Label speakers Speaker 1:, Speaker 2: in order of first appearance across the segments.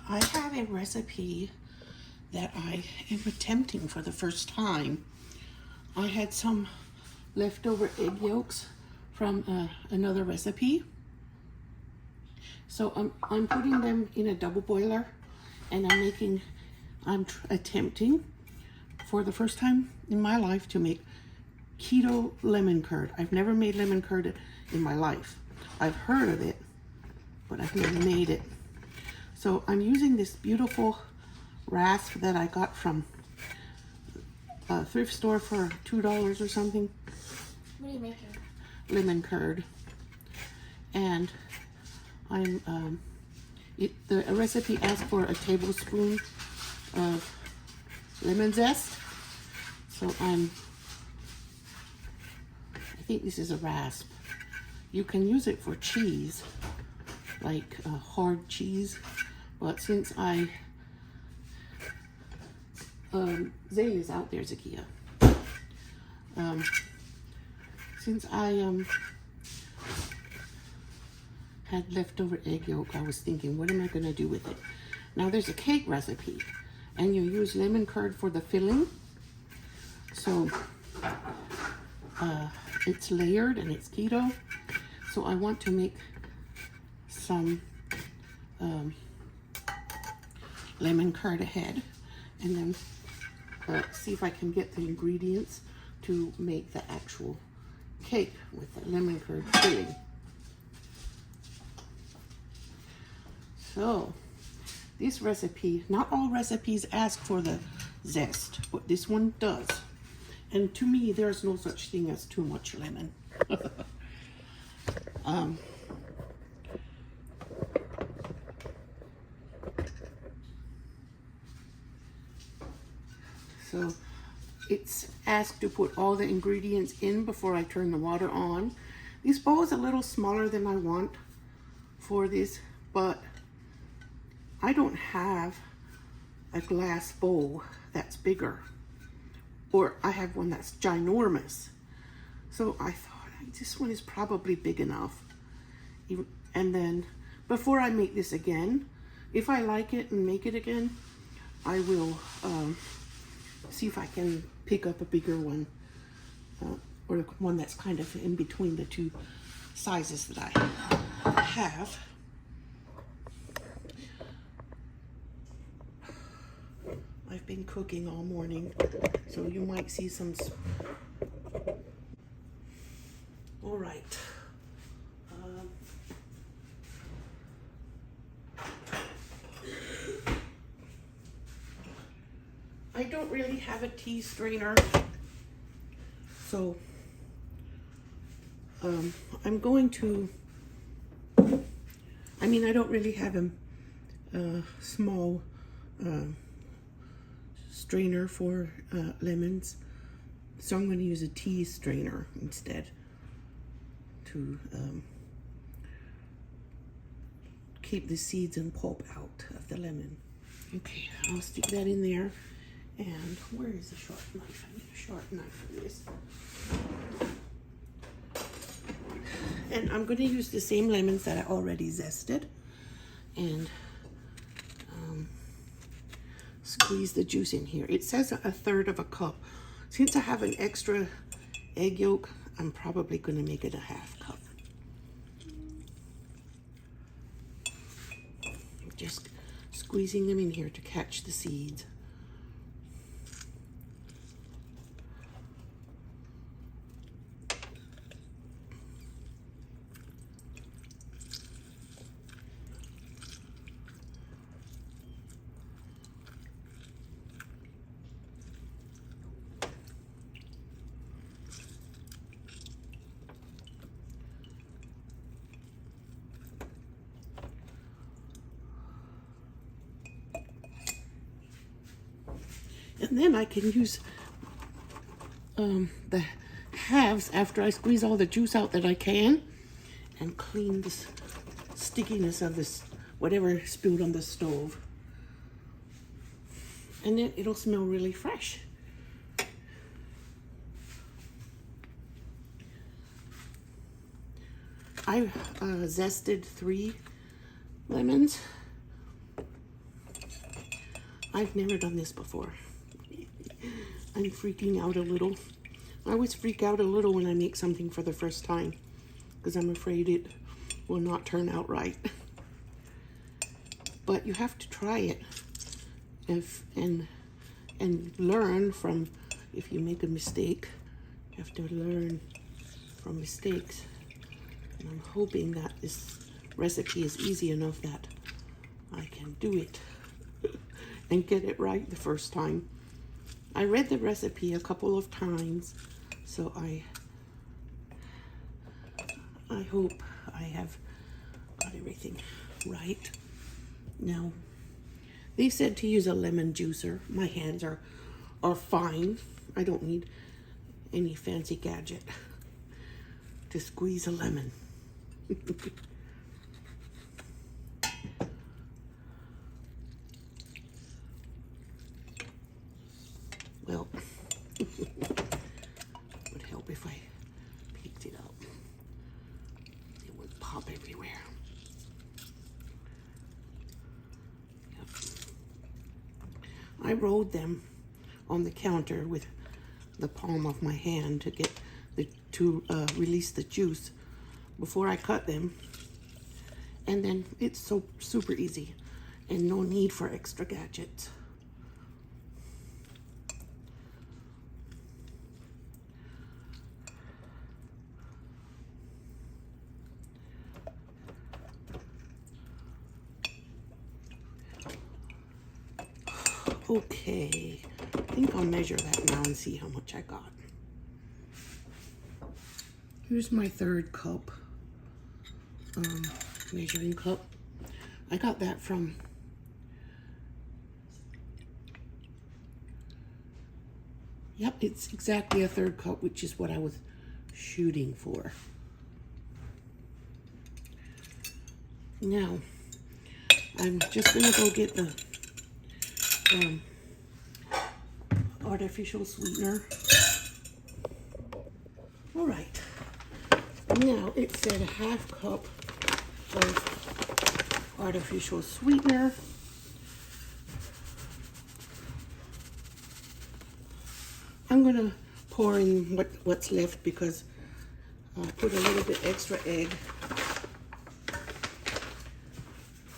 Speaker 1: I have a recipe that I am attempting for the first time. I had some leftover egg yolks from another recipe. So I'm putting them in a double boiler, and I'm attempting for the first time in my life to make keto lemon curd. I've never made lemon curd in my life. I've heard of it, but I've never made it. So I'm using this beautiful rasp that I got from a thrift store for $2 or something.
Speaker 2: What are you making?
Speaker 1: Lemon curd. And the recipe asks for a tablespoon of lemon zest. So I think this is a rasp. You can use it for cheese, like hard cheese. But since Zay is out there, Zakia. Since I had leftover egg yolk, I was thinking, what am I going to do with it? Now there's a cake recipe, and you use lemon curd for the filling. So it's layered and it's keto. So I want to make some lemon curd ahead, and then see if I can get the ingredients to make the actual cake with the lemon curd filling. So this recipe, not all recipes ask for the zest, but this one does. And to me, there's no such thing as too much lemon. So it's asked to put all the ingredients in before I turn the water on. This bowl is a little smaller than I want for this, but I don't have a glass bowl that's bigger, or I have one that's ginormous. So I thought this one is probably big enough. And then before I make this again, if I like it and make it again, I will see if I can pick up a bigger one, or one that's kind of in between the two sizes that I have. I've been cooking all morning, so you might see some. All right. I don't really have a tea strainer, so I'm going to, I don't really have a small strainer for lemons, so I'm going to use a tea strainer instead to keep the seeds and pulp out of the lemon. Okay, I'll stick that in there. And where is the sharp knife? I need a sharp knife for this. And I'm going to use the same lemons that I already zested, and squeeze the juice in here. It says 1/3 of a cup. Since I have an extra egg yolk, I'm probably going to make it a 1/2 cup. Just squeezing them in here to catch the seeds. And then I can use the halves after I squeeze all the juice out that I can, and clean this stickiness of this, whatever spilled on the stove. And then it'll smell really fresh. I zested 3 lemons. I've never done this before. I'm freaking out a little. I always freak out a little when I make something for the first time because I'm afraid it will not turn out right. But you have to try it and learn from, if you make a mistake, you have to learn from mistakes. And I'm hoping that this recipe is easy enough that I can do it and get it right the first time. I read the recipe a couple of times, so I hope I have got everything right. Now, they said to use a lemon juicer. My hands are fine. I don't need any fancy gadget to squeeze a lemon. Well, it would help if I picked it up. It would pop everywhere. Yep. I rolled them on the counter with the palm of my hand to release the juice before I cut them. And then it's so super easy and no need for extra gadgets. Okay, I think I'll measure that now and see how much I got. Here's my third cup, measuring cup. I got that from yep, it's exactly a third cup, which is what I was shooting for. Now, I'm just gonna go get the artificial sweetener. All right, now it said a half cup of artificial sweetener. I'm gonna pour in what's left because I put a little bit extra egg.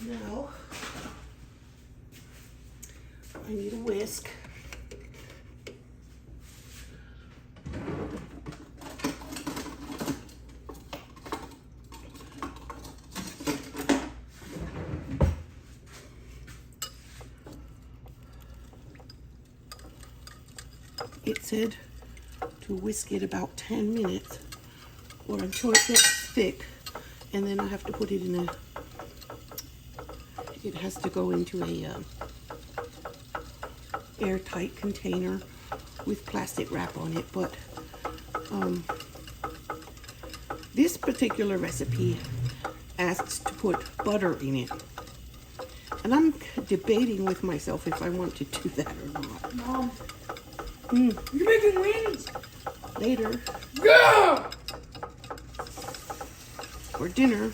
Speaker 1: Now I need a whisk. It said to whisk it about 10 minutes or until it gets thick, and then I have to put it in it has to go into a airtight container with plastic wrap on it. But this particular recipe asks to put butter in it, and I'm debating with myself if I want to do that or not.
Speaker 2: Mom, you're making wings
Speaker 1: Later,
Speaker 2: yeah
Speaker 1: for dinner,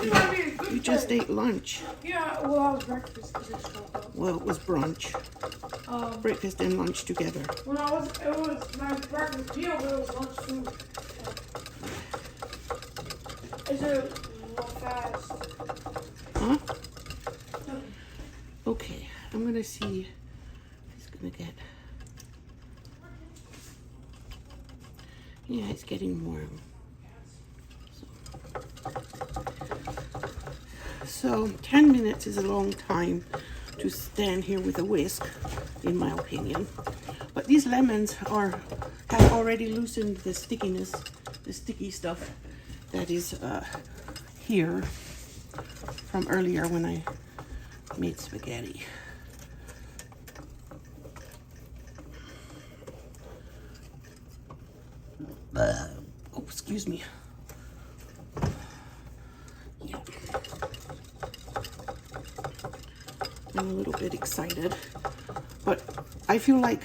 Speaker 2: you might be a good
Speaker 1: you just
Speaker 2: day.
Speaker 1: ate lunch.
Speaker 2: Yeah, well, I was breakfast because it's chocolate.
Speaker 1: Well, it was brunch. Breakfast and lunch together.
Speaker 2: When it was my breakfast meal, but it was lunch too. Is it real fast?
Speaker 1: Huh? Okay, I'm gonna see if it's gonna get. Yeah, it's getting warm. So 10 minutes is a long time to stand here with a whisk, in my opinion. But these lemons have already loosened the stickiness, the sticky stuff that is here from earlier when I made spaghetti. Oh, excuse me. Yep. I'm a little bit excited, but I feel like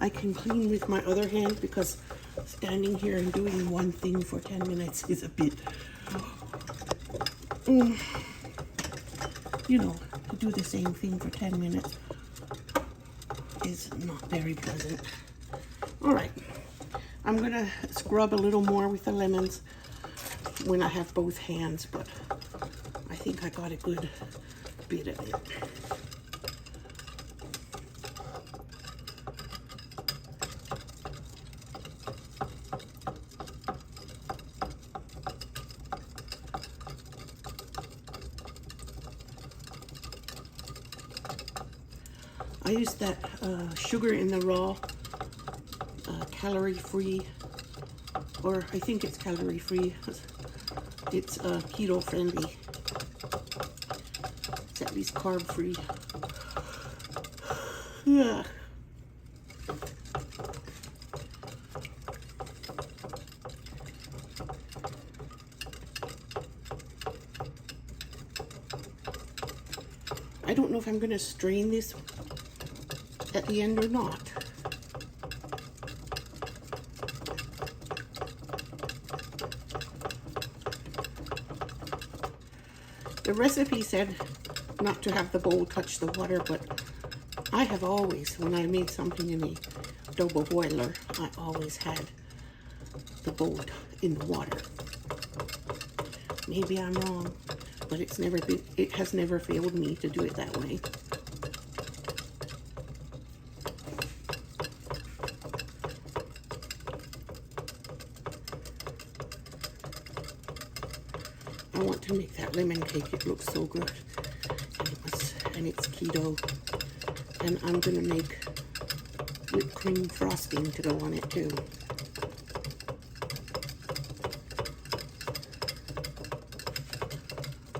Speaker 1: I can clean with my other hand because standing here and doing one thing for 10 minutes is a bit, you know, to do the same thing for 10 minutes is not very pleasant. All right, I'm gonna scrub a little more with the lemons when I have both hands, but I think I got a good bit of it. I use that sugar in the raw, calorie-free, or I think it's calorie-free. It's keto friendly. It's at least carb-free. Yeah. I don't know if I'm going to strain this at the end or not. The recipe said not to have the bowl touch the water, but I have always, when I made something in a double boiler, I always had the bowl in the water. Maybe I'm wrong, but it has never failed me to do it that way. I want to make that lemon cake. It looks so good. And it's keto. And I'm going to make whipped cream frosting to go on it too.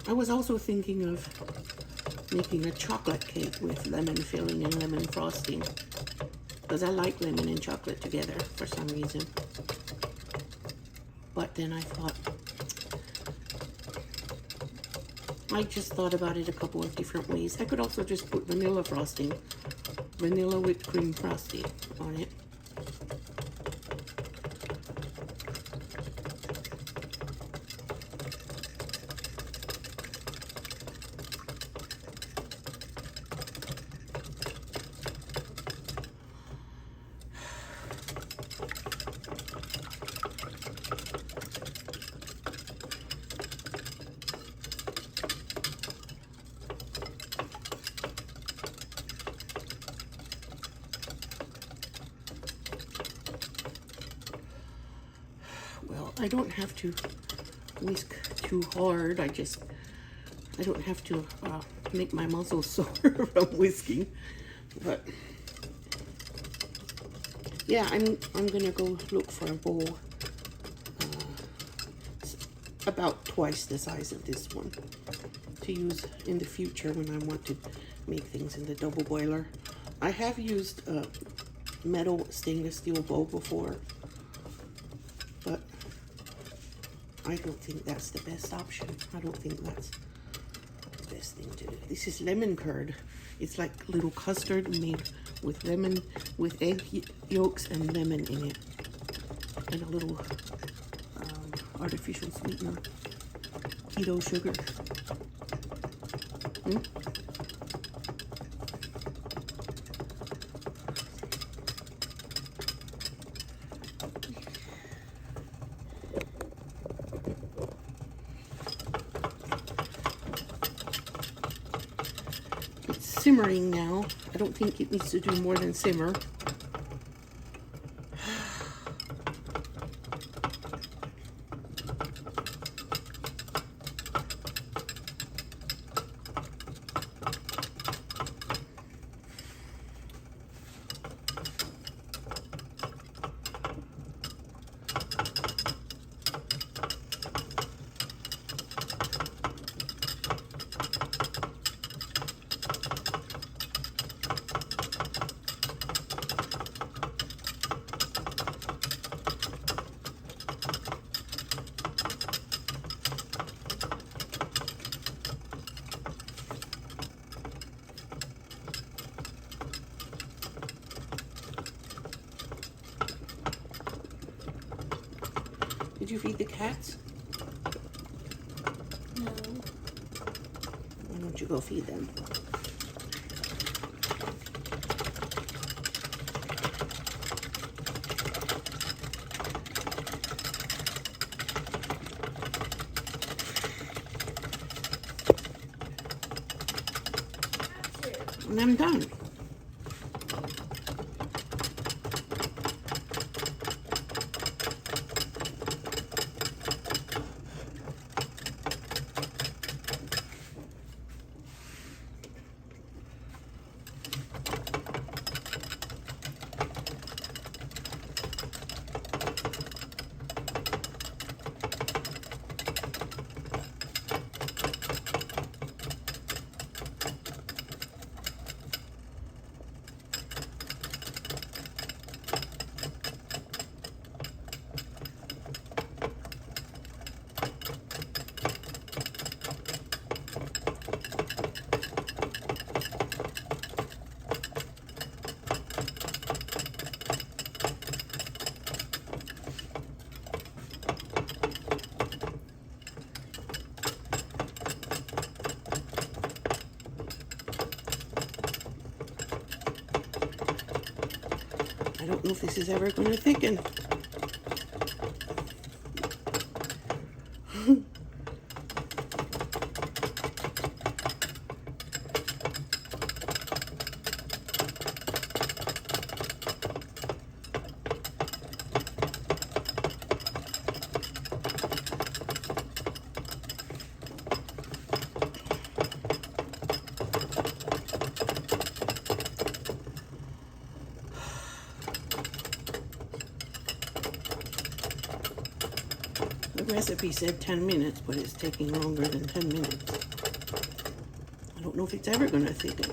Speaker 1: I was also thinking of making a chocolate cake with lemon filling and lemon frosting, because I like lemon and chocolate together for some reason. But then I just thought about it a couple of different ways. I could also just put vanilla frosting, vanilla whipped cream frosting on it. I don't have to whisk too hard. I don't have to make my muscles sore from whisking. But yeah, I'm gonna go look for a bowl about twice the size of this one to use in the future when I want to make things in the double boiler. I have used a metal stainless steel bowl before, but I don't think that's the best option. I don't think that's the best thing to do. This is lemon curd. It's like little custard made with lemon, with egg yolks and lemon in it. And a little artificial sweetener, keto sugar. Simmering now. I don't think it needs to do more than simmer. Did you feed the cats?
Speaker 2: No.
Speaker 1: Why don't you go feed them? And I'm done. I don't know if this is ever going to thicken. The recipe said 10 minutes, but it's taking longer than 10 minutes. I don't know if it's ever going to thicken.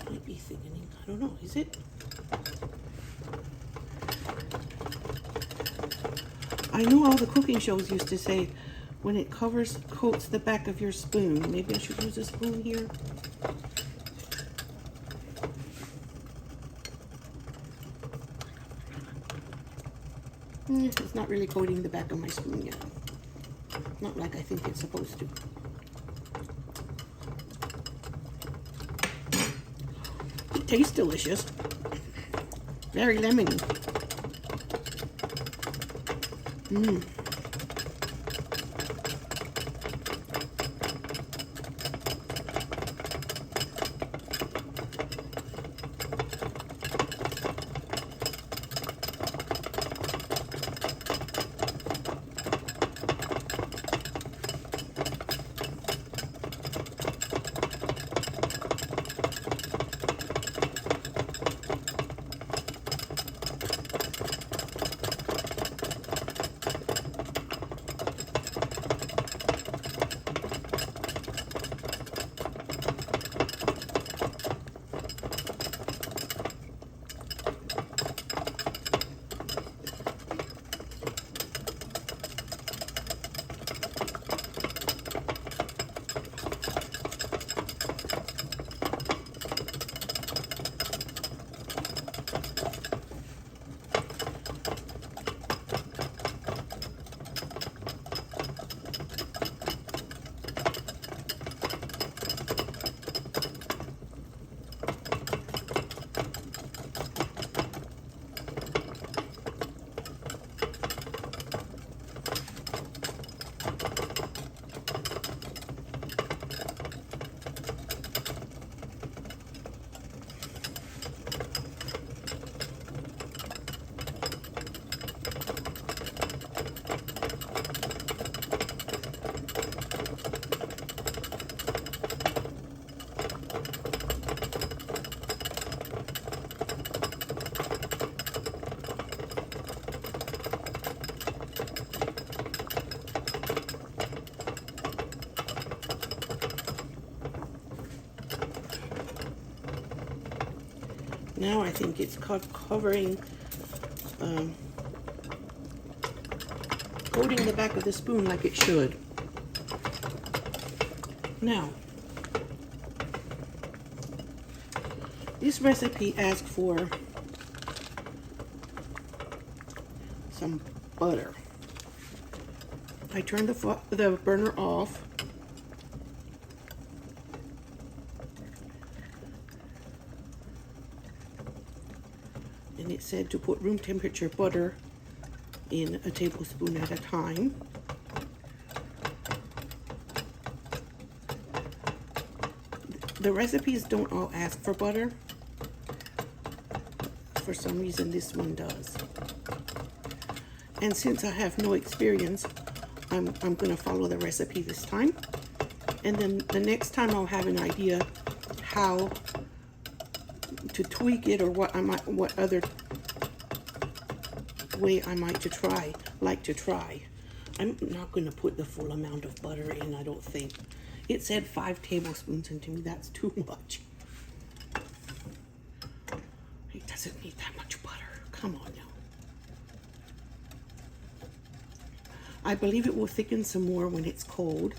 Speaker 1: Might be thickening. I don't know. Is it? I know all the cooking shows used to say when it coats the back of your spoon. Maybe I should use a spoon here. It's not really coating the back of my spoon yet. Not like I think it's supposed to. It tastes delicious. Very lemony. Now I think it's covering, coating the back of the spoon like it should. Now, this recipe asks for some butter. I turned the burner off. And it said to put room temperature butter in a tablespoon at a time. The recipes don't all ask for butter. For some reason, this one does. And since I have no experience, I'm going to follow the recipe this time. And then the next time I'll have an idea how to tweak it, or what other way I might like to try. I'm not going to put the full amount of butter in, I don't think. It said 5 tablespoons, and to me that's too much. It doesn't need that much butter. Come on now. I believe it will thicken some more when it's cold.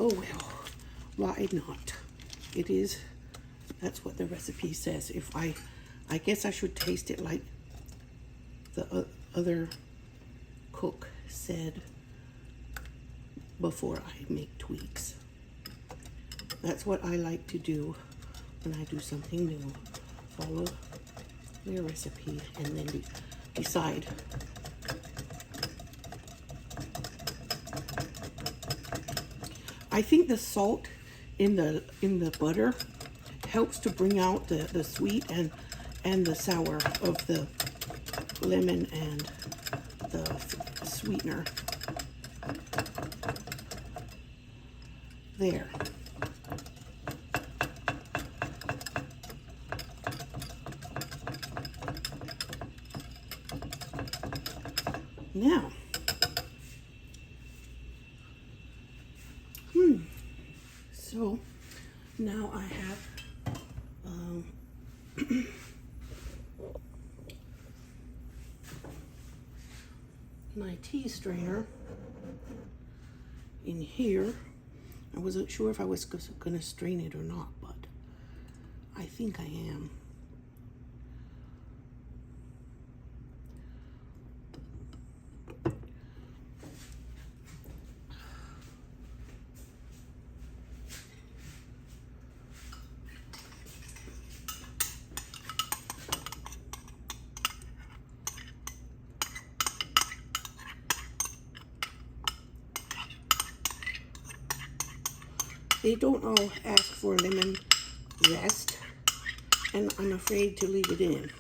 Speaker 1: Oh well, why not? It is, that's what the recipe says. If I guess I should taste it like the other cook said before I make tweaks. That's what I like to do when I do something new. Follow their recipe and then decide. I think the salt in the butter helps to bring out the sweet and the sour of the lemon and the sweetener. There. Now, so now I have my tea strainer in here. I wasn't sure if I was going to strain it or not, but I think I am. They don't all ask for lemon zest, and I'm afraid to leave it in.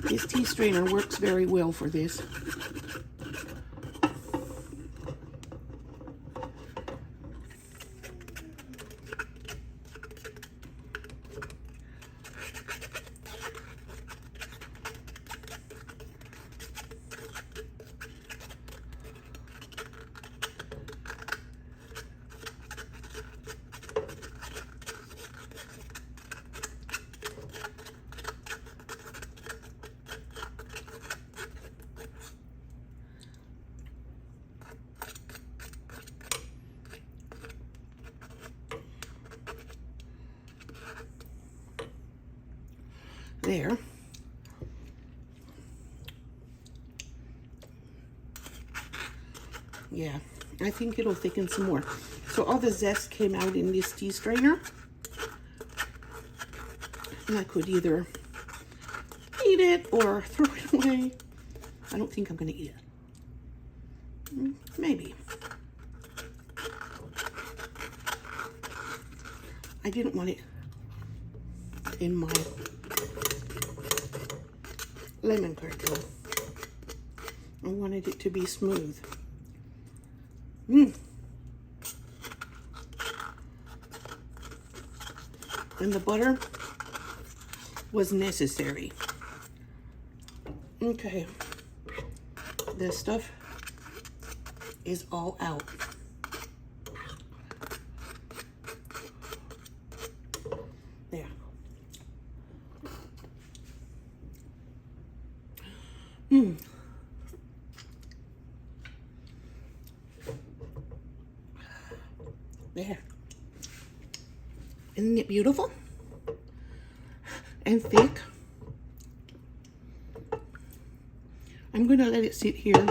Speaker 1: This tea strainer works very well for this. There. Yeah, I think it'll thicken some more. So all the zest came out in this tea strainer. And I could either eat it or throw it away. I don't think I'm going to eat it. Maybe. I didn't want it in my lemon curd though. I wanted it to be smooth. And the butter was necessary. Okay, this stuff is all out. There. There. Isn't it beautiful? And thick. I'm gonna let it sit here.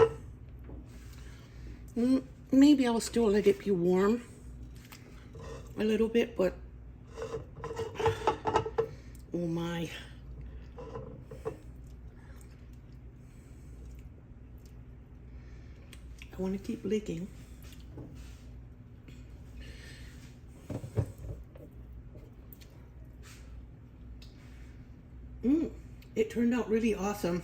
Speaker 1: Maybe I'll still let it be warm a little bit, but oh my. I want to keep licking. It turned out really awesome.